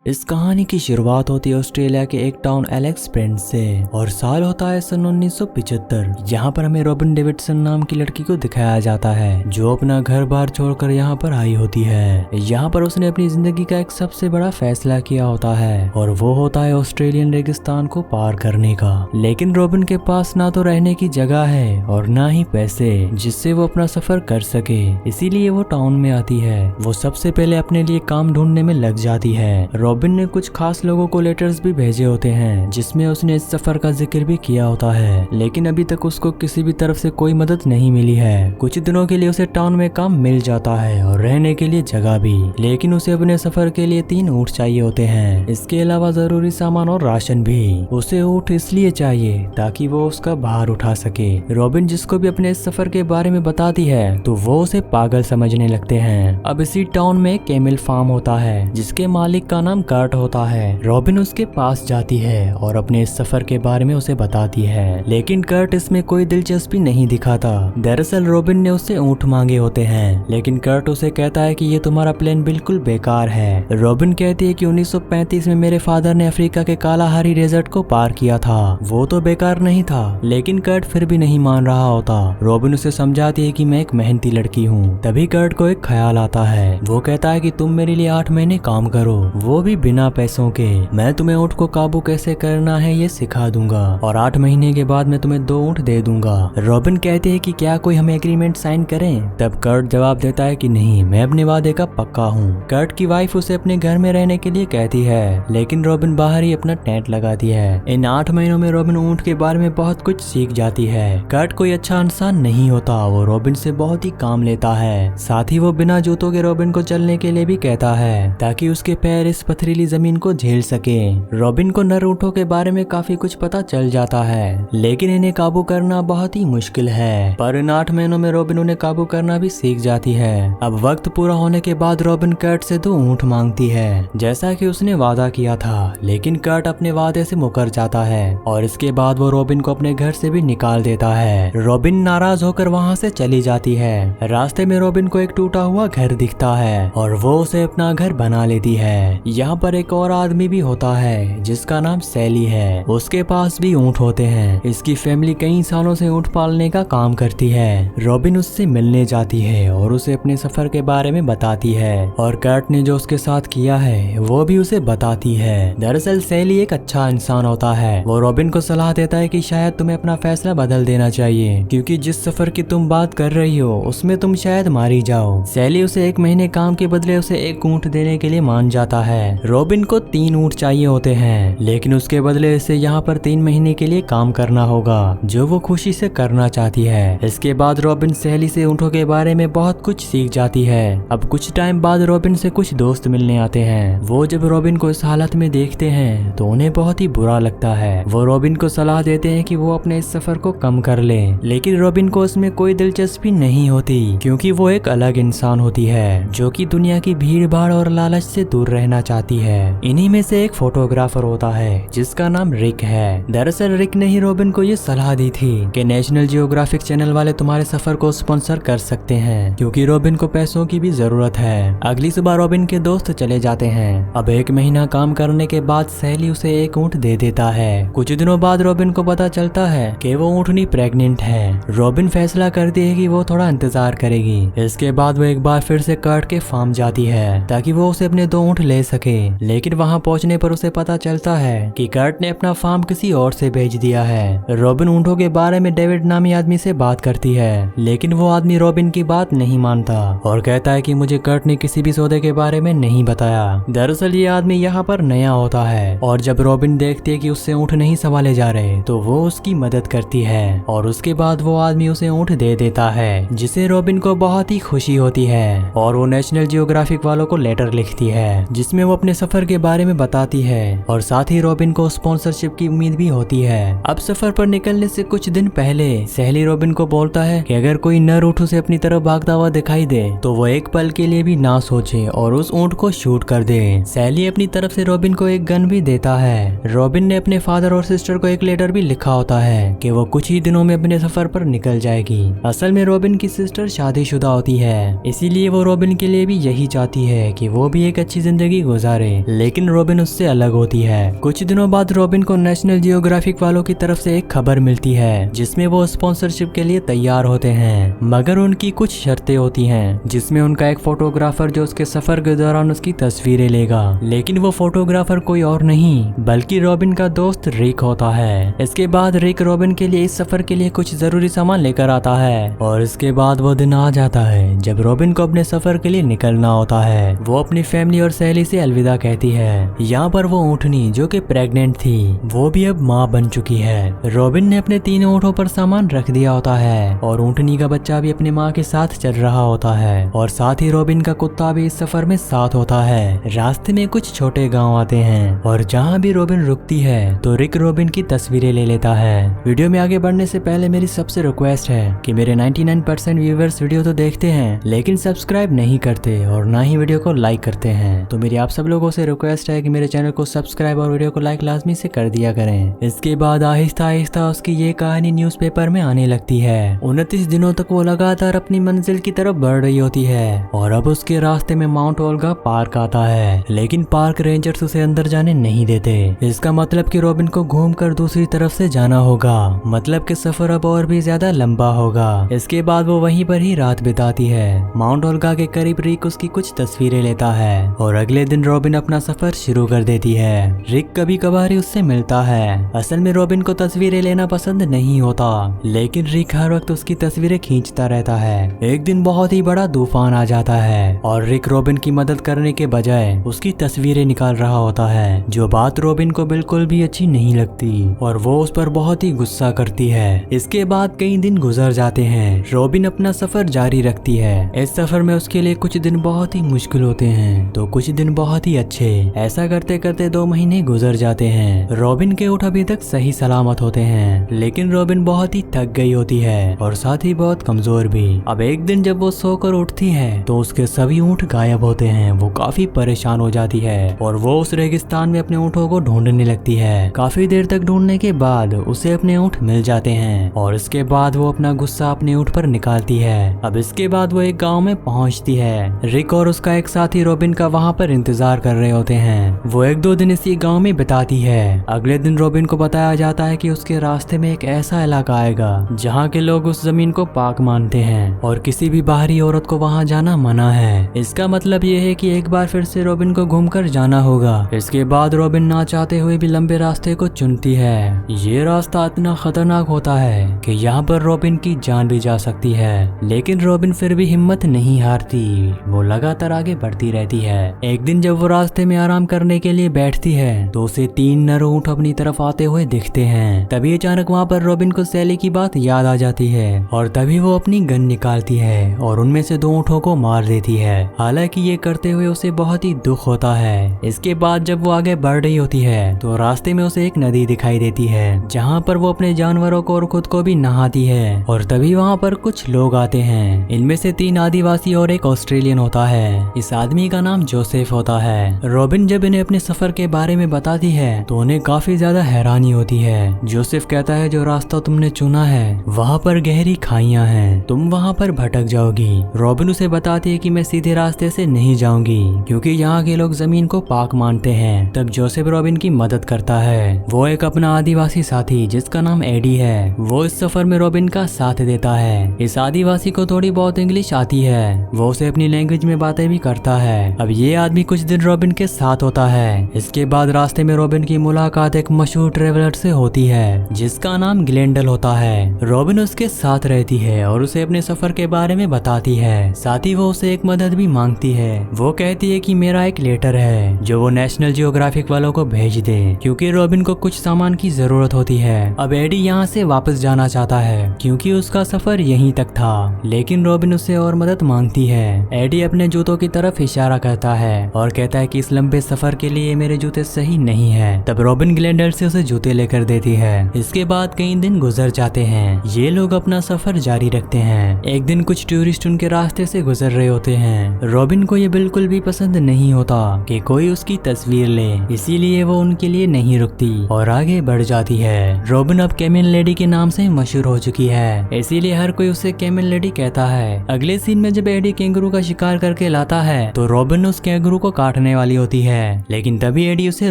इस कहानी की शुरुआत होती है ऑस्ट्रेलिया के एक टाउन एलेक्स प्रिंस से और साल होता है सन 1975। यहाँ पर हमें रॉबिन डेविडसन नाम की लड़की को दिखाया जाता है जो अपना घर बार छोड़कर यहाँ पर आई होती है। यहाँ पर उसने अपनी जिंदगी का एक सबसे बड़ा फैसला किया होता है और वो होता है ऑस्ट्रेलियन रेगिस्तान को पार करने का। लेकिन रॉबिन के पास ना तो रहने की जगह है और ना ही पैसे जिससे वो अपना सफर कर सके, इसीलिए वो टाउन में आती है। वो सबसे पहले अपने लिए काम ढूंढने में लग जाती है। रॉबिन ने कुछ खास लोगों को लेटर्स भी भेजे होते हैं जिसमें उसने इस सफर का जिक्र भी किया होता है, लेकिन अभी तक उसको किसी भी तरफ से कोई मदद नहीं मिली है। कुछ दिनों के लिए उसे टाउन में काम मिल जाता है और रहने के लिए जगह भी, लेकिन उसे अपने सफर के लिए 3 ऊँट चाहिए होते हैं। इसके अलावा जरूरी सामान और राशन भी। उसे ऊँट इसलिए चाहिए ताकि वो उसका भार उठा सके। रॉबिन जिसको भी अपने इस सफर के बारे में बताती है तो वो उसे पागल समझने लगते हैं। अब इसी टाउन में एक कैमल फार्म होता है जिसके मालिक का नाम कर्ट होता है। रॉबिन उसके पास जाती है और अपने इस सफर के बारे में उसे बताती है, लेकिन कर्ट इसमें कोई दिलचस्पी नहीं दिखाता। दरअसल रॉबिन ने उससे ऊँट मांगे होते हैं, लेकिन कर्ट उसे कहता है कि ये तुम्हारा प्लान बिल्कुल बेकार है। रॉबिन कहती है कि 1935 में मेरे फादर ने अफ्रीका के कालाहारी डेजर्ट को पार किया था, वो तो बेकार नहीं था। लेकिन कर्ट फिर भी नहीं मान रहा होता। रॉबिन उसे समझाती है कि मैं एक मेहनती लड़की हूँ। तभी कर्ट को एक ख्याल आता है। वो कहता है कि तुम मेरे लिए 8 महीने काम करो, वो भी बिना पैसों के। मैं तुम्हें ऊँट को काबू कैसे करना है ये सिखा दूंगा और 8 महीने के बाद मैं तुम्हें 2 ऊँट दे दूंगा। रॉबिन कहती है कि क्या कोई हमें एग्रीमेंट साइन करें? तब कर्ट जवाब देता है कि नहीं, मैं अपने वादे का पक्का हूँ। कर्ट की वाइफ उसे अपने घर में रहने के लिए कहती है, लेकिन रॉबिन बाहर ही अपना टेंट लगाती है। इन 8 महीनों में रॉबिन ऊँट के बारे में बहुत कुछ सीख जाती है। कर्ट कोई अच्छा इंसान नहीं होता, वो रॉबिन से बहुत ही काम लेता है। साथ ही वो बिना जूतों के रॉबिन को चलने के लिए भी कहता है ताकि उसके पैर इस पथरीली जमीन को झेल सके। रॉबिन को नर ऊँटों के बारे में काफी कुछ पता चल जाता है, लेकिन इन्हें काबू करना बहुत ही मुश्किल है। पर इन 8 महीनों में रॉबिन उन्हें काबू करना भी सीख जाती है। अब वक्त पूरा होने के बाद रॉबिन कर्ट से 2 ऊँट मांगती है जैसा कि उसने वादा किया था, लेकिन कर्ट अपने वादे से मुकर जाता है और इसके बाद वो रॉबिन को अपने घर से भी निकाल देता है। रॉबिन नाराज होकर वहाँ से चली जाती है। रास्ते में रॉबिन को एक टूटा हुआ घर दिखता है और वो उसे अपना घर बना लेती है। यहाँ पर एक और आदमी भी होता है जिसका नाम सैली है। उसके पास भी ऊँट होते हैं। इसकी फैमिली कई सालों से ऊँट पालने का काम करती है। रॉबिन उससे मिलने जाती है और उसे अपने सफर के बारे में बताती है और कर्ट ने जो उसके साथ किया है वो भी उसे बताती है। दरअसल सैली एक अच्छा इंसान होता है। वो रॉबिन को सलाह देता है कि शायद तुम्हें अपना फैसला बदल देना चाहिए, क्योंकि जिस सफर की तुम बात कर रही हो उसमें तुम शायद मारी जाओ। सैली उसे 1 महीने काम के बदले उसे 1 ऊँट देने के लिए मान जाता है। रॉबिन को 3 ऊँट चाहिए होते हैं, लेकिन उसके बदले इसे यहाँ पर 3 महीने के लिए काम करना होगा, जो वो खुशी से करना चाहती है। इसके बाद रॉबिन सैली से ऊँटों के बारे में बहुत कुछ सीख जाती है। अब कुछ टाइम बाद रॉबिन से कुछ दोस्त मिलने आते हैं। वो जब रॉबिन को इस हालत में देखते हैं तो उन्हें बहुत ही बुरा लगता है। वो रॉबिन को सलाह देते हैं कि वो अपने इस सफर को कम कर ले, लेकिन रॉबिन को उसमें कोई दिलचस्पी नहीं होती, क्योंकि वो एक अलग इंसान होती है जो कि दुनिया की भीड़ भाड़ और लालच से दूर रहना चाहती है। इन्हीं में से एक फोटोग्राफर होता है जिसका नाम रिक है। दरअसल रिक ने ही रॉबिन को ये सलाह दी थी कि नेशनल जियोग्राफिक चैनल वाले तुम्हारे सफर को स्पॉन्सर कर सकते हैं, क्योंकि रॉबिन को पैसों की भी जरूरत है। अगली सुबह रॉबिन के दोस्त चले जाते हैं। अब 1 महीना काम करने के बाद सैली उसे 1 ऊँट दे देता है। कुछ दिनों बाद रॉबिन को पता चलता है कि वो ऊँटनी प्रेग्नेंट है। रॉबिन फैसला करती है कि वो थोड़ा इंतजार करेगी। इसके बाद वो एक बार फिर से कर्ट के फार्म जाती है ताकि वो उसे अपने 2 ऊँट ले सके, लेकिन वहाँ पहुँचने पर उसे पता चलता है कि कर्ट ने अपना फार्म किसी और से भेज दिया है। रॉबिन ऊँटों के बारे में डेविड नामी आदमी से बात करती है, लेकिन वो आदमी रॉबिन की बात नहीं मानता और कहता है कि मुझे कर्ट ने किसी भी सौदे के बारे में नहीं बताया। दरअसल ये आदमी यहाँ पर नया होता है और जब रॉबिन देखती है कि उससे ऊँट नहीं संभाले जा रहे तो वो उसकी मदद करती है और उसके बाद वो आदमी उसे ऊँट दे देता है, जिसे रॉबिन को बहुत ही खुशी होती है और वो नेशनल जियोग्राफिक वालों को लेटर लिखती है जिसमें वो अपने सफर के बारे में बताती है और साथ ही रॉबिन को स्पॉन्सरशिप की उम्मीद भी होती है। अब सफर पर निकलने से कुछ दिन पहले सैली रॉबिन को बोलता है कि अगर कोई नर ऊँट उसे अपनी तरफ भागता हुआ दिखाई दे तो वो एक पल के लिए भी ना सोचे और उस ऊँट को शूट कर दे। सैली अपनी तरफ से रॉबिन को एक गन भी देता है। रॉबिन ने अपने फादर और सिस्टर को एक लेटर भी लिखा होता है कि वो कुछ ही दिनों में अपने सफर पर निकल जाएगी। असल में रॉबिन की सिस्टर शादीशुदा होती है, इसीलिए वो रॉबिन के लिए भी यही चाहती है कि वो भी एक अच्छी जिंदगी गुजारे। करे, लेकिन रॉबिन उससे अलग होती है। कुछ दिनों बाद रॉबिन को नेशनल जियोग्राफिक वालों की तरफ से एक खबर मिलती है जिसमें वो स्पॉन्सरशिप के लिए तैयार होते हैं, मगर उनकी कुछ शर्तें होती हैं, जिसमें उनका एक फोटोग्राफर जो उसके सफर के दौरान उसकी तस्वीरें लेगा। लेकिन वो फोटोग्राफर कोई और नहीं बल्कि रॉबिन का दोस्त रिक होता है। इसके बाद रिक रॉबिन के लिए इस सफर के लिए कुछ जरूरी सामान लेकर आता है और इसके बाद वो दिन आ जाता है जब रॉबिन को अपने सफर के लिए निकलना होता है। वो अपनी फैमिली और सहेली से अलविदा कहती है। यहाँ पर वो ऊँटनी जो कि प्रेग्नेंट थी वो भी अब माँ बन चुकी है। रॉबिन ने अपने तीनों ऊँटों पर सामान रख दिया होता है और ऊँटनी का बच्चा भी अपनी माँ के साथ चल रहा होता है और साथ ही रॉबिन का कुत्ता भी इस सफर में साथ होता है। रास्ते में कुछ छोटे गांव आते हैं और जहाँ भी रॉबिन रुकती है तो रिक रॉबिन की तस्वीरें ले लेता है। वीडियो में आगे बढ़ने से पहले मेरी सबसे रिक्वेस्ट है कि मेरे 99% व्यूअर्स वीडियो तो देखते हैं लेकिन सब्सक्राइब नहीं करते और ना ही वीडियो को लाइक करते हैं, तो मेरी आप सब लोगों से रिक्वेस्ट है कि मेरे चैनल को सब्सक्राइब और वीडियो को लाइक लाजमी से कर दिया करें। इसके बाद आहिस्ता आहिस्ता उसकी ये कहानी न्यूज़पेपर में आने लगती है। 29 दिनों तक वो लगातार अपनी मंजिल की तरफ बढ़ रही होती है और अब उसके रास्ते में माउंट ओल्गा पार्क आता है, लेकिन पार्क रेंजर्स उसे अंदर जाने नहीं देते। इसका मतलब कि रॉबिन को घूमकर दूसरी तरफ से जाना होगा, मतलब कि सफर अब और भी ज्यादा लंबा होगा। इसके बाद वो वहीं पर ही रात बिताती है। माउंट ओल्गा के करीब रिक उसकी कुछ तस्वीरें लेता है और अगले दिन रॉबिन अपना सफर शुरू कर देती है। रिक कभी कभार ही उससे मिलता है। असल में रॉबिन को तस्वीरें लेना पसंद नहीं होता, लेकिन रिक हर वक्त उसकी तस्वीरें खींचता रहता है। एक दिन बहुत ही बड़ा तूफान आ जाता है और रिक रॉबिन की मदद करने के बजाय उसकी तस्वीरें निकाल रहा होता है, जो बात रॉबिन को बिल्कुल भी अच्छी नहीं लगती और वो उस पर बहुत ही गुस्सा करती है। इसके बाद कई दिन गुजर जाते हैं। रॉबिन अपना सफर जारी रखती है। इस सफर में उसके लिए कुछ दिन बहुत ही मुश्किल होते हैं तो कुछ दिन बहुत ही अच्छे। ऐसा करते करते 2 महीने गुजर जाते हैं। रॉबिन के ऊँट अभी तक सही सलामत होते हैं, लेकिन रॉबिन बहुत ही थक गई होती है और साथ ही बहुत कमजोर भी। अब एक दिन जब वो सोकर उठती है तो उसके सभी ऊँट गायब होते हैं। वो काफी परेशान हो जाती है और वो उस रेगिस्तान में अपने ऊँटों को ढूंढने लगती है। काफी देर तक ढूंढने के बाद उसे अपने ऊँट मिल जाते हैं और इसके बाद वो अपना गुस्सा अपने ऊँट पर निकालती है। अब इसके बाद वो एक गांव में पहुंचती है। रिक और उसका एक साथी रॉबिन का वहां पर इंतजार कर रहे होते हैं। वो 1-2 दिन इसी गांव में बिताती है। अगले दिन रॉबिन को बताया जाता है कि उसके रास्ते में एक ऐसा इलाका आएगा जहाँ के लोग उस जमीन को पाक मानते हैं और किसी भी बाहरी औरत को वहाँ जाना मना है। इसका मतलब ये है कि एक बार फिर से रॉबिन को घूमकर जाना होगा। इसके बाद रॉबिन ना चाहते हुए भी लंबे रास्ते को चुनती है। ये रास्ता इतना खतरनाक होता है कि यहाँ पर रॉबिन की जान भी जा सकती है, लेकिन रॉबिन फिर भी हिम्मत नहीं हारती। वो लगातार आगे बढ़ती रहती है। एक दिन जब वो रास्ते में आराम करने के लिए बैठती है तो उसे 3 नर ऊँट अपनी तरफ आते हुए दिखते हैं। तभी अचानक वहाँ पर रॉबिन को सैली की बात याद आ जाती है और तभी वो अपनी गन निकालती है और उनमें से 2 ऊँटों को मार देती है। हालांकि ये करते हुए उसे बहुत ही दुख होता है। इसके बाद जब वो आगे बढ़ रही होती है तो रास्ते में उसे एक नदी दिखाई देती है जहाँ पर वो अपने जानवरों को और खुद को भी नहाती है और तभी वहाँ पर कुछ लोग आते हैं। इनमें से 3 आदिवासी और एक ऑस्ट्रेलियन होता है। इस आदमी का नाम जोसेफ होता है। रॉबिन जब इन्हें अपने सफर के बारे में बताती है तो उन्हें काफी ज्यादा हैरानी होती है। जोसेफ कहता है जो रास्ता तुमने चुना है वहाँ पर गहरी खाइयां हैं, तुम वहाँ पर भटक जाओगी। रॉबिन उसे बताती है कि मैं सीधे रास्ते से नहीं जाऊंगी क्योंकि यहाँ के लोग जमीन को पाक मानते हैं। तब जोसेफ रॉबिन की मदद करता है। वो एक अपना आदिवासी साथी जिसका नाम एडी है, वो इस सफर में रॉबिन का साथ देता है। इस आदिवासी को थोड़ी बहुत इंग्लिश आती है। वो उसे अपनी लैंग्वेज में बातें भी करता है। अब ये आदमी कुछ दिन रॉबिन के साथ होता है। इसके बाद रास्ते में रॉबिन की मुलाकात एक मशहूर ट्रेवलर से होती है जिसका नाम ग्लेंडल होता है। रॉबिन उसके साथ रहती है और उसे अपने सफर के बारे में बताती है। साथ ही वो उसे एक मदद भी मांगती है। वो कहती है कि मेरा एक लेटर है जो वो नेशनल जियोग्राफिक वालों को भेज दे क्योंकि रॉबिन को कुछ सामान की जरूरत होती है। अब एडी यहाँ से वापस जाना चाहता है क्योंकि उसका सफर यहीं तक था, लेकिन रॉबिन उससे और मदद मांगती है। एडी अपने जूतों की तरफ इशारा करता है और कहता है कि इस लंबे सफर के लिए मेरे जूते सही नहीं है। तब रॉबिन ग्लेंडल से उसे जूते लेकर देती है। इसके बाद कई दिन गुजर जाते हैं। ये लोग अपना सफर जारी रखते हैं। एक दिन कुछ टूरिस्ट उनके रास्ते से गुजर रहे होते हैं। रॉबिन को ये बिल्कुल भी पसंद नहीं होता कि कोई उसकी तस्वीर ले, इसीलिए वो उनके लिए नहीं रुकती और आगे बढ़ जाती है। रॉबिन अब कैमल लेडी के नाम से मशहूर हो चुकी है, इसीलिए हर कोई उसे कैमल लेडी कहता है। अगले सीन में जब एडी कैंगरू का शिकार करके लाता है तो रॉबिन उस कैंगरू को काट बैठने वाली होती है, लेकिन तभी एडी उसे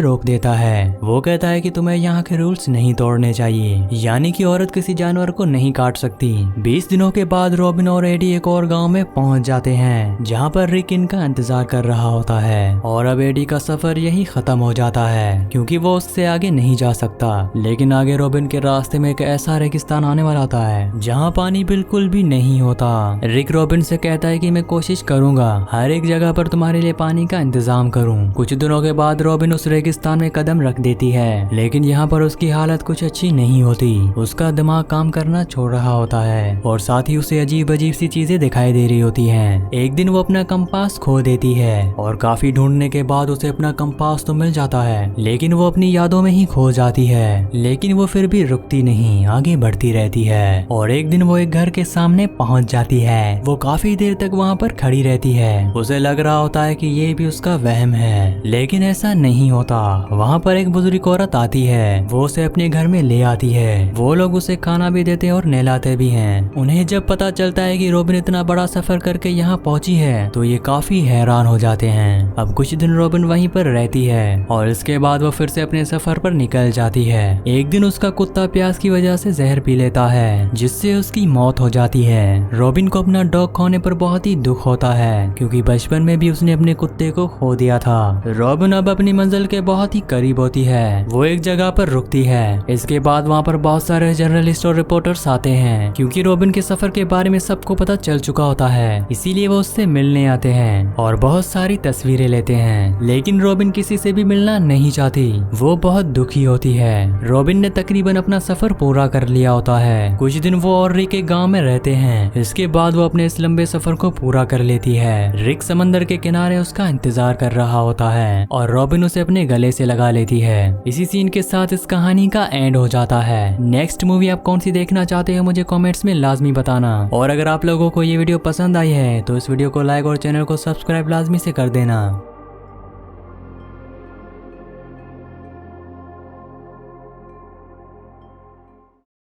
रोक देता है। वो कहता है कि तुम्हें यहाँ के रूल्स नहीं तोड़ने चाहिए, यानी कि औरत किसी जानवर को नहीं काट सकती। 20 दिनों के बाद रॉबिन और एडी एक और गांव में पहुंच जाते हैं, जहां पर रिक इनका इंतजार कर रहा होता है। और अब एडी का सफर यही खत्म हो जाता है, क्योंकि वो उससे आगे नहीं जा सकता। लेकिन आगे रॉबिन के रास्ते में एक ऐसा रेगिस्तान आने वाला होता है जहाँ पानी बिल्कुल भी नहीं होता। रिक रॉबिन से कहता है कि मैं कोशिश करूंगा हर एक जगह पर तुम्हारे लिए पानी का इंतजाम करूं। कुछ दिनों के बाद रॉबिन उस रेगिस्तान में कदम रख देती है, लेकिन यहाँ पर उसकी हालत कुछ अच्छी नहीं होती। उसका दिमाग काम करना छोड़ रहा होता है और साथ ही उसे अजीब अजीब सी चीजें दिखाई दे रही होती हैं। एक दिन वो अपना कंपास खो देती है और काफी ढूंढने के बाद उसे अपना कंपास तो मिल जाता है, लेकिन वो अपनी यादों में ही खो जाती है। लेकिन वो फिर भी रुकती नहीं, आगे बढ़ती रहती है और एक दिन वो एक घर के सामने पहुंच जाती है। वो काफी देर तक वहाँ पर खड़ी रहती है। उसे लग रहा होता है कि ये भी उसका वहम है, लेकिन ऐसा नहीं होता। वहाँ पर एक बुजुर्ग औरत आती है, वो उसे अपने घर में ले आती है। वो लोग उसे खाना भी देते और नहलाते भी हैं। उन्हें जब पता चलता है कि रॉबिन इतना बड़ा सफर करके यहाँ पहुंची है, तो ये काफी हैरान हो जाते हैं। अब कुछ दिन रॉबिन वहीं पर रहती है और इसके बाद वो फिर से अपने सफर पर निकल जाती है। एक दिन उसका कुत्ता प्यास की वजह से जहर पी लेता है, जिससे उसकी मौत हो जाती है। रॉबिन को अपना डॉग खोने पर बहुत ही दुख होता है, क्योंकि बचपन में भी उसने अपने कुत्ते को खो दिया था। रॉबिन अब अपनी मंजिल के बहुत ही करीब होती है। वो एक जगह पर रुकती है। इसके बाद वहाँ पर बहुत सारे जर्नलिस्ट और रिपोर्टर्स आते हैं, क्योंकि रॉबिन के सफर के बारे में सबको पता चल चुका होता है। इसीलिए वो उससे मिलने आते हैं और बहुत सारी तस्वीरें लेते हैं। लेकिन रॉबिन किसी से भी मिलना नहीं चाहती। वो बहुत दुखी होती है। रॉबिन ने तकरीबन अपना सफर पूरा कर लिया होता है। कुछ दिन वो और रिक के गांव में रहते हैं। इसके बाद वो अपने इस लंबे सफर को पूरा कर लेती है। रिक समंदर के किनारे उसका इंतजार कर रहा होता है और रॉबिन उसे अपने गले से लगा लेती है। इसी सीन के साथ इस कहानी का एंड हो जाता है। नेक्स्ट मूवी आप कौन सी देखना चाहते हो मुझे कमेंट्स में लाजमी बताना। और अगर आप लोगों को ये वीडियो पसंद आई है तो इस वीडियो को लाइक और चैनल को सब्सक्राइब लाजमी से कर देना।